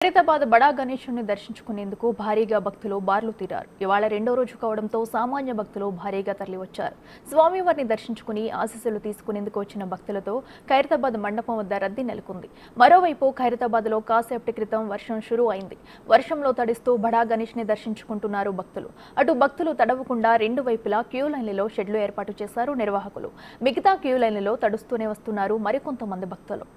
ఖైరతాబాద్ బడా గణేశుని దర్శించుకునేందుకు భారీగా భక్తులు బార్లు తీరారు. ఇవాళ రెండో రోజు కావడంతో సామాన్య భక్తులు భారీగా తరలివచ్చారు. స్వామివారిని దర్శించుకుని ఆశీస్సులు తీసుకునేందుకు వచ్చిన భక్తులతో ఖైరతాబాద్ మండపం వద్ద రద్దీ నెలకొంది. మరోవైపు ఖైరతాబాద్లో కాసేపటి క్రితం వర్షం షురూ అయింది. వర్షంలో తడుస్తూ బడా గణేష్ని దర్శించుకుంటున్నారు భక్తులు. అటు భక్తులు తడవకుండా రెండు వైపులా క్యూ లైన్లలో షెడ్లు ఏర్పాటు చేశారు నిర్వాహకులు. మిగతా క్యూ లైన్లలో తడుస్తూనే వస్తున్నారు మరికొంతమంది భక్తులు.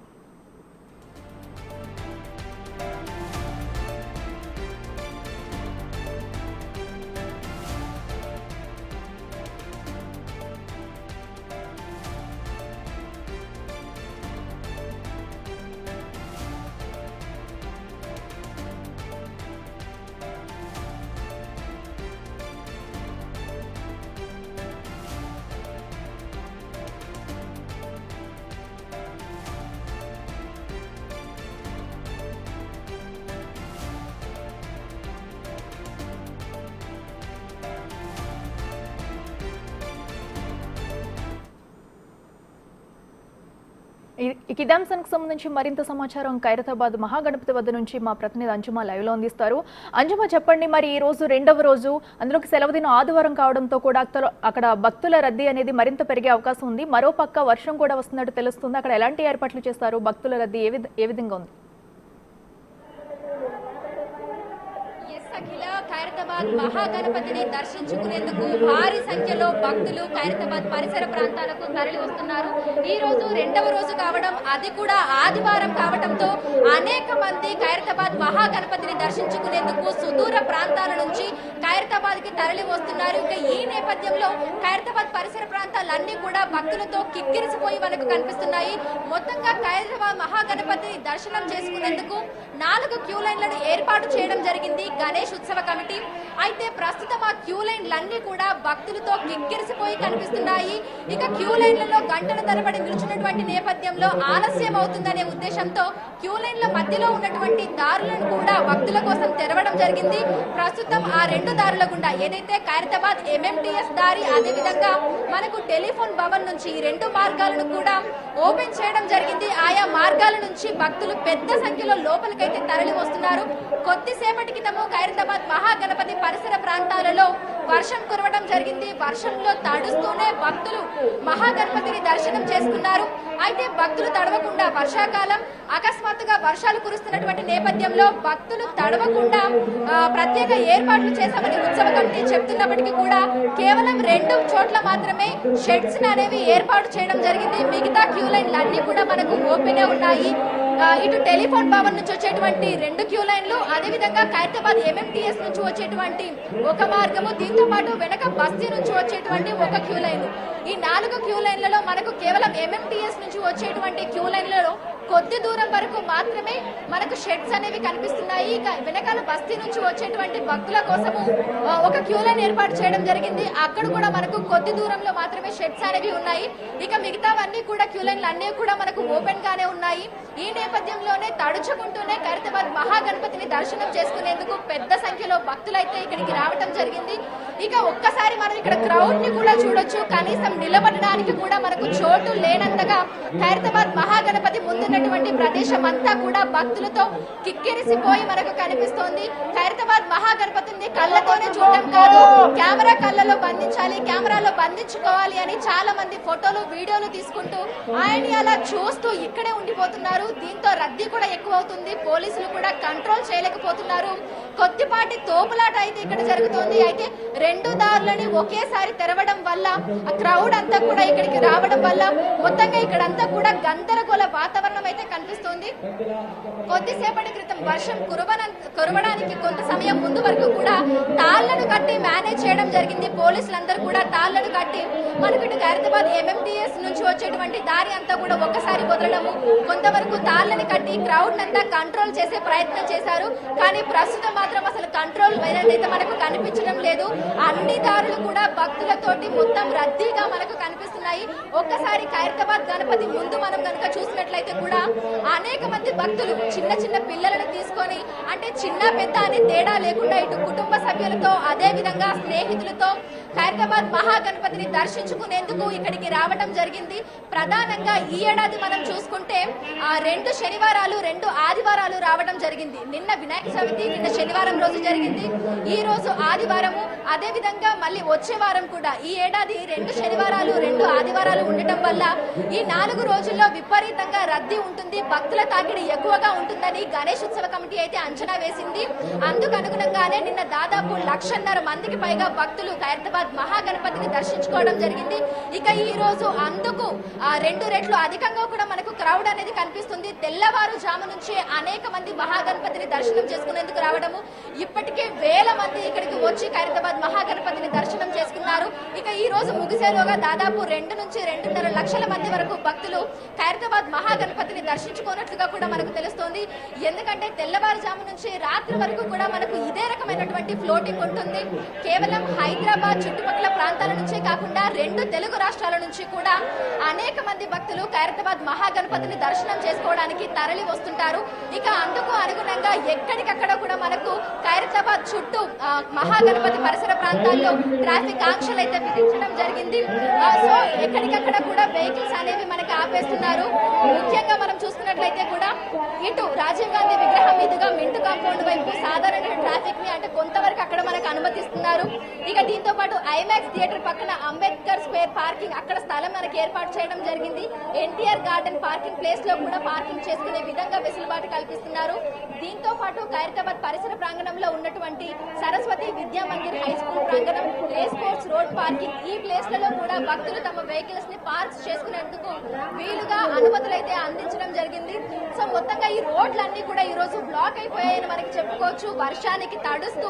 ఇదే అంశానికి సంబంధించి మరింత సమాచారం ఖైరతాబాద్ మహాగణపతి వద్ద నుంచి మా ప్రతినిధి అంజుమ లైవ్ లో అందిస్తారు. అంజుమ, చెప్పండి, మరి ఈ రోజు రెండవ రోజు, అందులోకి సెలవు దినం ఆదివారం కావడంతో కూడా అక్కడ భక్తుల రద్దీ అనేది మరింత పెరిగే అవకాశం ఉంది. మరోపక్క వర్షం కూడా వస్తున్నట్టు తెలుస్తుంది. అక్కడ ఎలాంటి ఏర్పాట్లు చేస్తారు? భక్తుల రద్దీ ఏ విధంగా ఉంది? ఖైరతాబాద్ మహాగణపతిని దర్శించుకునేందుకు భారీ సంఖ్యలో భక్తులు ఖైరతాబాద్ పరిసర ప్రాంతాలకు తరలి వస్తున్నారు. ఈ రోజు రెండవ రోజు కావడం, అది కూడా ఆదివారం కావడంతో అనేక మంది ఖైరతాబాద్ మహాగణపతిని దర్శించుకునేందుకు సుదూర ప్రాంతాల నుంచి ఖైరతాబాద్ కి తరలి వస్తున్నారు. ఇక ఈ నేపథ్యంలో ఖైరతాబాద్ పరిసర ప్రాంతాలన్నీ కూడా భక్తులతో కిక్కిరిసిపోయి మనకు కనిపిస్తున్నాయి. మొత్తంగా ఖైరతాబాద్ మహాగణపతిని దర్శనం చేసుకునేందుకు 4 క్యూ లైన్లను ఏర్పాటు చేయడం జరిగింది గణేష్ ఉత్సవ కమిటీ. అయితే ప్రస్తుతం ఆ క్యూ లైన్లన్నీ కూడా భక్తులతో కిక్కిరిసిపోయి కనిపిస్తున్నాయి. ఇక క్యూ లైన్లలో గంటల తరబడి నిలిచినటువంటి నేపథ్యంలో ఆలస్యం అవుతుందనే ఉద్దేశంతో క్యూ లైన్ల మధ్యలో ఉన్నటువంటి దారులను కూడా భక్తుల కోసం తెరవడం జరిగింది. ప్రస్తుతం ఆ 2 దారుల గుండా ఏదైతే ఖైరతాబాద్ MMTS దారి, అదేవిధంగా మనకు టెలిఫోన్ భవన్ నుంచి ఈ 2 మార్గాలను కూడా ఓపెన్ చేయడం జరిగింది. ఆయా మార్గాల నుంచి భక్తులు పెద్ద సంఖ్యలో లోపలికైతే తరలి వస్తున్నారు. కొద్దిసేపటి క్రితము ఖైరతాబాద్ మహాగణపతి పరిసర ప్రాంతాలలో వర్షం కురవడం జరిగింది. వర్షంలో తడుస్తూనే భక్తులు మహాగణపతిని దర్శనం చేసుకున్నారు. అయితే భక్తులు తడవకుండా, వర్షాకాలం అకస్మాత్తుగా వర్షాలు కురుస్తున్నటువంటి నేపథ్యంలో భక్తులు తడవకుండా ప్రత్యేక ఏర్పాట్లు చేశామని ఉత్సవ కమిటీ చెప్తున్నప్పటికీ కూడా కేవలం 2 చోట్ల మాత్రమే షెడ్స్ అనేవి ఏర్పాటు చేయడం జరిగింది. మిగతా క్యూ లైన్లు అన్ని కూడా మనకు ఓపెన్ ఉన్నాయి. ఇటు టెలిఫోన్ భవన్ నుంచి వచ్చేటువంటి 2 క్యూ లైన్లు, అదేవిధంగా ఖైరతాబాద్ MMTS నుంచి వచ్చేటువంటి ఒక మార్గము, దీంతో పాటు వెనక బస్తీ నుంచి వచ్చేటువంటి ఒక క్యూ లైన్. ఈ 4 క్యూ లైన్లలో మనకు కేవలం MMTS నుంచి వచ్చేటువంటి క్యూ లైన్లలో కొద్ది దూరం వరకు మాత్రమే మనకు షెడ్స్ అనేవి కనిపిస్తున్నాయి. ఇక వెనకాల బస్తీ నుంచి వచ్చేటువంటి భక్తుల కోసము ఒక క్యూ లైన్ ఏర్పాటు చేయడం జరిగింది. అక్కడ కూడా మనకు కొద్ది దూరంలో మాత్రమే షెడ్స్ అనేవి ఉన్నాయి. ఇక మిగతావన్నీ కూడా క్యూ లైన్లు అన్నీ కూడా మనకు ఓపెన్ గానే ఉన్నాయి. ఈ నేపథ్యంలోనే తడుచుకుంటూనే ఖైరతాబాద్ మహాగణపతిని దర్శనం చేసుకునేందుకు పెద్ద సంఖ్యలో భక్తులైతే ఇక్కడికి రావడం జరిగింది. ఇక ఒక్కసారి మనం ఇక్కడ క్రౌడ్ ని కూడా చూడొచ్చు. కనీసం నిలబడడానికి కూడా మనకు చోటు లేనంతగా ఖైరతాబాద్ మహాగణపతి ముందున్నటువంటి ప్రదేశం అంతా కూడా భక్తులతో కిక్కిరిసిపోయి మనకు కనిపిస్తోంది. ఖైరతాబాద్ మహాగణపతిని కళ్ళతోనే చూడటం కాదు, కెమెరా కళ్ళలో బంధించాలి, కెమెరాలో బంధించుకోవాలి అని చాలా మంది ఫోటోలు, వీడియోలు తీసుకుంటూ ఆయన్ని అలా చూస్తూ ఇక్కడే ఉండిపోతున్నారు. దీంతో రద్దీ కూడా ఎక్కువ అవుతుంది. పోలీసులు కూడా కంట్రోల్ చేయలేకపోతున్నారు. కొద్దిపాటి తోపులాట అయితే ఇక్కడ జరుగుతోంది. అయితే 2 దారులని ఒకేసారి తెరవడం వల్ల ఆ క్రౌడ్ అంతా కూడా ఇక్కడికి రావడం వల్ల మొత్తంగా ఇక్కడంతా కూడా గందరగోళ వాతావరణం అయితే కనిపిస్తుంది. కొద్దిసేపటి క్రితం వర్షం కురవడానికి కొంత సమయం ముందు వరకు కూడా తాళ్లను కట్టి మేనేజ్ చేయడం జరిగింది. పోలీసులందరూ కూడా తాళ్లను కట్టి మనకి ఇటు ఖైరతాబాద్ MMTS నుంచి వచ్చేటువంటి దారి అంతా కూడా ఒక్కసారి వదలడము, కొంతవరకు తాళ్లని కట్టి క్రౌడ్ అంతా కంట్రోల్ చేసే ప్రయత్నం చేశారు. కానీ ప్రస్తుతం మాత్రం అసలు కంట్రోల్ అయితే మనకు కనిపించడం లేదు. అన్ని దారులు కూడా భక్తులతోటి మొత్తం రద్దీగా మనకు కనిపిస్తున్నాయి. ఒక్కసారి ఖైరతాబాద్ గణపతి ముందు మనం కనుక చూసినట్లయితే కూడా అనేక మంది భక్తులు చిన్న చిన్న పిల్లలను తీసుకొని, అంటే చిన్న పెద్ద అనే తేడా లేకుండా ఇటు కుటుంబ సభ్యులతో, అదే విధంగా స్నేహితులతో ఖైరతాబాద్ మహాగణపతిని దర్శించుకునేందుకు ఇక్కడికి రావడం జరిగింది. ప్రధానంగా ఈ ఏడాది మనం చూసుకుంటే 2 శనివారాలు 2 ఆదివారాలు రావడం జరిగింది. నిన్న వినాయక చవితి, నిన్న శనివారం రోజు జరిగింది, ఈ రోజు ఆదివారము, అదే విధంగా మళ్ళీ వచ్చే వారం కూడా. ఈ ఏడాది 2 శనివారాలు 2 ఆదివారాలు ఉండటం వల్ల ఈ 4 రోజుల్లో విపరీతంగా రద్దీ ఉంటుంది, భక్తుల తాకిడి ఎక్కువగా ఉంటుందని గణేష్ ఉత్సవ కమిటీ అయితే అంచనా వేసింది. అందుకు అనుగుణంగానే నిన్న దాదాపు 1,50,000 మందికి పైగా భక్తులు ఖైరతాబాద్ మహాగణపతిని దర్శించుకోవడం జరిగింది. ఇక ఈ రోజు అందుకు 2 రెట్లు అధికంగా కూడా మనకు క్రౌడ్ అనేది కనిపిస్తుంది. తెల్లవారుజాము నుంచే అనేక మంది మహాగణపతిని దర్శనం చేసుకునేందుకు రావడము, ఇప్పటికే వేల మంది ఇక్కడికి వచ్చి ఖైరతాబాద్ మహాగణపతిని దర్శనం చేసుకున్నారు. ఇక ఈ రోజు ముగిసేలోగా దాదాపు 2 నుంచి 2.5 లక్షల మంది వరకు భక్తులు ఖైరతాబాద్ మహాగణపతిని దర్శించుకున్నట్లుగా కూడా మనకు తెలుస్తోంది. ఎందుకంటే తెల్లవారుజాము నుంచి రాత్రి వరకు కూడా మనకు ఇదే రకమైనటువంటి ఫ్లోటింగ్ ఉంటుంది. కేవలం హైదరాబాద్ చుట్టుపక్కల ప్రాంతాల నుంచే కాకుండా 2 తెలుగు రాష్ట్రాల నుంచి కూడా అనేక మంది భక్తులు ఖైరతాబాద్ మహాగణపతిని దర్శనం చేసుకోవడానికి తరలి వస్తుంటారు. ఇక అందుకు అనుగుణంగా ఎక్కడికక్కడ కూడా మనకు ఖైరతాబాద్ చుట్టూ మహాగణపతి పరిసర ప్రాంతాల్లో ట్రాఫిక్ ఆంక్షలు అయితే విధించడం జరిగింది. సో ఎక్కడికక్కడ కూడా వెహికల్స్ అనేవి మనకి ఆపేస్తున్నారు. ముఖ్యంగా మనం చూసుకున్నట్లయితే కూడా ఇటు రాజీవ్ గాంధీ విగ్రహం మీదుగా మింటు కాంపౌండ్ వైపు సాధారణ ట్రాఫిక్ ని అంటే కొంతవరకు అక్కడ మనకు అనుమతిస్తున్నారు. ఇక దీంతో పాటు ఐమాక్స్ థియేటర్ పక్కన అంబేద్కర్ స్క్వేర్ పార్కింగ్, అక్కడ స్థలం మనకి ఏర్పాటు చేయడం జరిగింది. ఎన్టీఆర్ గార్డెన్ పార్కింగ్ ప్లేస్ లో కూడా పార్కింగ్ చేసుకునే విధంగా వెసులుబాటు కల్పిస్తున్నారు. దీంతో పాటు ఖైరతాబాద్ పరిసర ప్రాంగణంలో ఉన్నటువంటి సరస్వతి విద్యా మందిర్ హై స్కూల్ ప్రాంగణం, రేస్ కోర్స్ రోడ్ పార్కింగ్, ఈ ప్లేస్లలో కూడా భక్తులు తమ వెహికల్స్ ని పార్క్ చేసుకునేందుకు వీలుగా అనుమతులు అయితే అందించడం జరిగింది. సో మొత్తంగా ఈ రోడ్లన్నీ కూడా ఈ రోజు బ్లాక్ అయిపోయాయని మనకి చెప్పుకోవచ్చు. వర్షానికి తడుస్తూ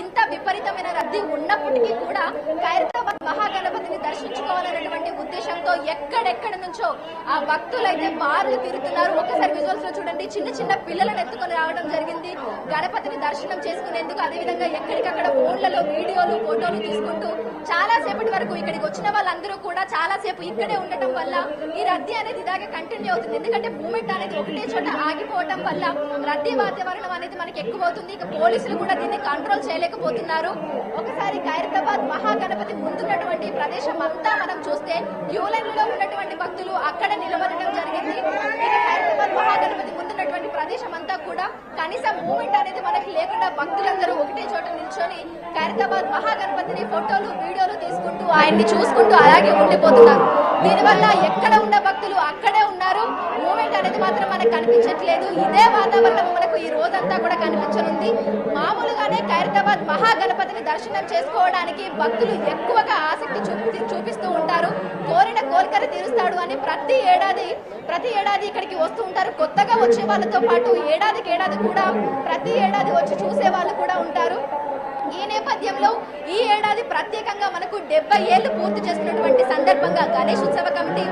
ఇంత విపరీతమైన రద్దీ ఉన్నప్పటికీ కూడా ఖైరతాబాద్ మహాగణపతిని దర్శించుకోవాలనేటువంటి ఉద్దేశంతో ఎక్కడెక్కడ నుంచో ఆ భక్తులు అయితే బారులు తిరుగుతున్నారు. ఒకసారి విజువల్స్ లో చూడండి, చిన్న చిన్న పిల్లలను ఎత్తుకొని రావడం జరిగింది గణపతిని దర్శనం చేసుకునేందుకు. అదేవిధంగా ఎక్కడికక్కడ ఫోన్లలో వీడియోలు ఫోటోలు తీసుకుంటూ చాలా సేపటి వరకు ఇక్కడికి వచ్చిన వాళ్ళందరూ కూడా చాలా సేపు ఇక్కడే ఉండటం వల్ల ఈ రద్దీ అనేది ఇలాగే కంటిన్యూ అవుతుంది. ఎందుకంటే మూమెంట్ అనేది ఒకటే చోట ఆగిపోవడం వల్ల రద్దీ వాతావరణం అనేది మనకి ఎక్కువ అవుతుంది. ఇక పోలీసులు కూడా దీన్ని కంట్రోల్ చేయలేకపోతున్నారు. ఒకసారి ఖైరతాబాద్ మహాగణపతి ముందున్నటువంటి ప్రదేశం అంతా మనం చూస్తే క్యూ లైన్లలో ఉన్నటువంటి భక్తులు అక్కడ నిలబడటం జరిగింది. ఇక ఖైరతాబాద్ మహాగణపతి ముందున్నటువంటి ప్రదేశం అంతా కూడా కనీసం మూమెంట్ అనేది మనకి లేకుండా భక్తులందరూ ఒకటే చోట నిల్చొని ఖైరతాబాద్ మహాగణపతిని ఫోటోలు వీడియోలు తీసుకుంటూ ఆయన్ని చూసుకుంటూ అలాగే ఉండిపోతున్నారు. దీనివల్ల ఎక్కడ ఉన్న భక్తులు అక్కడే ఉన్నారు, మూమెంట్ అనేది మాత్రం మనకు కనిపించట్లేదు. ఇదే వాతావరణం మనకు ఈ రోజంతా కూడా కనిపించనుంది. మామూలుగానే ఖైరతాబాద్ మహాగణపతిని దర్శనం చేసుకోవడానికి భక్తులు ఎక్కువగా ఆసక్తి చూపిస్తూ ఉంటారు. కోరిన కోరికలు తీరుస్తాడు అని ప్రతి ఏడాది ఇక్కడికి వస్తూ ఉంటారు. కొత్తగా వచ్చే వాళ్ళతో పాటు ఏడాదికి ఏడాది కూడా ప్రతి ఏడాది వచ్చి చూసే వాళ్ళు కూడా ఉంటారు. ఈ నేపథ్యంలో ఈ ఏడాది ప్రత్యేకంగా మనకు 70 ఏళ్లు పూర్తి చేసుకున్నటువంటి సందర్భంగా గణేష్ ఉత్సవ కమిటీ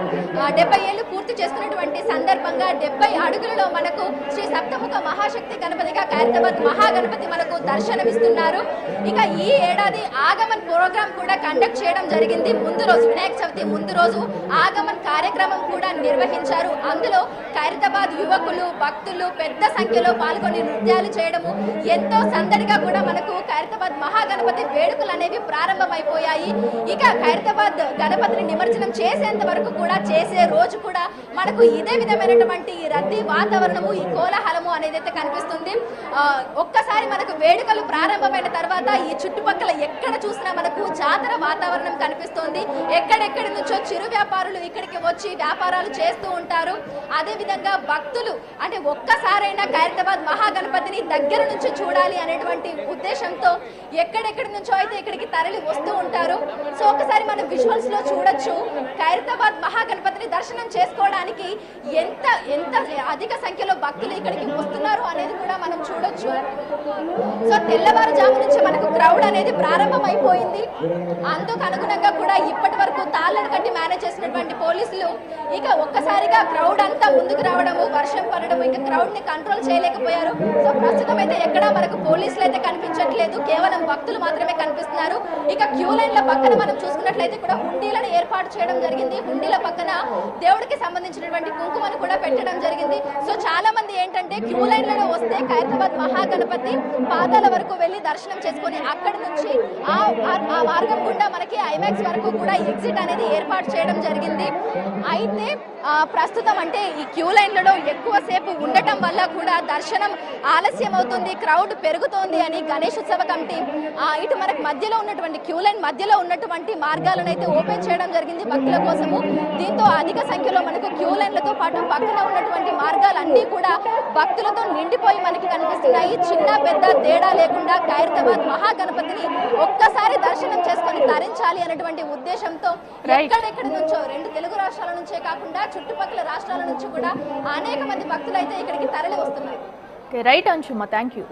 70 ఏళ్లు పూర్తి చేసుకున్నటువంటి సందర్భంగా 70 అడుగులలో మనకు శ్రీ సప్తముఖ మహాశక్తి గణపతిగా ఖైరతాబాద్ మహాగణపతి మనకు దర్శనమిస్తున్నారు. ఇక ఈ ఏడాది ఆగమన్ ప్రోగ్రామ్ కూడా కండక్ట్ చేయడం జరిగింది. ముందు రోజు వినాయక చవితి ముందు రోజు ఆగమన్ కార్యక్రమం కూడా నిర్వహించారు. అందులో ఖైరతాబాద్ యువకులు భక్తులు పెద్ద సంఖ్యలో పాల్గొని నృత్యాలు చేయడము, ఎంతో సందడిగా కూడా మనకు ఖైరతాబాద్ మహాగణపతి వేడుకలు అనేవి ప్రారంభమైపోయాయి. ఇక ఖైరతాబాద్ గణపతిని నిమజ్జనం చేసేంత వరకు కూడా చేసే రోజు కూడా మనకు ఇదే విధమైనటువంటి రద్దీ వాతావరణము, ఈ కోలాహలము అనేది అయితే కనిపిస్తుంది. ఒక్కసారి మనకు వేడుకలు ప్రారంభమైన తర్వాత ఈ చుట్టుపక్కల ఎక్కడ చూసినా మనకు జాతర వాతావరణం కనిపిస్తుంది. ఎక్కడెక్కడి నుంచో చిరు వ్యాపారులు ఇక్కడికి వచ్చి వ్యాపారాలు చేస్తూ ఉంటారు. అదే విధంగా భక్తులు అంటే ఒక్కసారైనా ఖైరతాబాద్ మహాగణపతిని దగ్గర నుంచి చూడాలి అనేటువంటి ఉద్దేశంతో ఎక్కడెక్కడి నుంచో అయితే ఇక్కడికి తరలి వస్తూ ఉంటారు. సో ఒకసారి మనం విజువల్స్ లో చూడొచ్చు, ఖైరతాబాద్ మహాగణపతిని దర్శనం చేసుకోవడానికి ఎంత ఎంత అధిక సంఖ్యలో భక్తులు ఇక్కడికి వస్తున్నారు అనేది కూడా మనం చూడొచ్చు. సో తెల్లవారుజాము నుంచి మనకు క్రౌడ్ అనేది ప్రారంభమైపోయింది. అందుకు అనుగుణంగా కూడా ఇప్పటి వరకు తాళ్ళను కట్టి మేనేజ్ చేసినటువంటి పోలీసులు ఇక ఒక్కసారిగా క్రౌడ్ అంతా ముందుకు రావడము, వర్షం పడడము, ఇక క్రౌడ్ ని కంట్రోల్ చేయలేకపోయారు. సో ప్రస్తుతం అయితే ఎక్కడా మనకు పోలీసులు అయితే కనిపించట్లేదు, కేవలం భక్తులు మాత్రమే కనిపిస్తున్నారు. ఇక క్యూ లైన్ల పక్కన మనం చూసుకున్నట్లయితే కూడా హుండీలను ఏర్పాటు చేయడం జరిగింది. హుండీల పక్కన దేవుడికి సంబంధించినటువంటి కుంకుమను కూడా పెట్టడం జరిగింది. సో చాలా మంది ఏంటంటే క్యూ లైన్లలో వస్తే ఖైరతాబాద్ మహాగణపతి నుండి పాదాల వరకు వెళ్ళి దర్శనం చేసుకొని అక్కడి నుంచి ఆ మార్గం గుండా మనకి ఐమాక్స్ వరకు కూడా ఎగ్జిట్ అనేది ఏర్పాటు చేయడం జరిగింది. అయితే ప్రస్తుతం అంటే ఈ క్యూ లైన్లలో ఎక్కువసేపు ఉండటం వల్ల కూడా దర్శనం ఆలస్యం అవుతుంది, క్రౌడ్ పెరుగుతోంది అని గణేష్ ఉత్సవ కమిటీ ఇటు మనకు మధ్యలో ఉన్నటువంటి క్యూ లైన్ మధ్యలో ఉన్నటువంటి మార్గాలను అయితే ఓపెన్ చేయడం జరిగింది భక్తుల కోసము. దీంతో అధిక సంఖ్యలో మనకు క్యూ లైన్లతో పాటు పక్కన ఉన్నటువంటి మార్గాలన్నీ కూడా భక్తులతో నిండిపోయి మనకి కనిపిస్తున్నాయి. చిన్న పెద్ద తేడా లేకుండా ఖైరతాబాద్ మహాగణపతిని ఒక్కసారి దర్శనం చేసుకొని తరించాలి అనేటువంటి ఉద్దేశంతో ఎక్కడెక్కడి నుంచో 2 తెలుగు రాష్ట్రాల నుంచే కాకుండా చుట్టుపక్కల రాష్ట్రాల నుంచి కూడా అనేక మంది భక్తులు అయితే ఇక్కడికి తరలి వస్తున్నారు. Right Anshuma, thank you.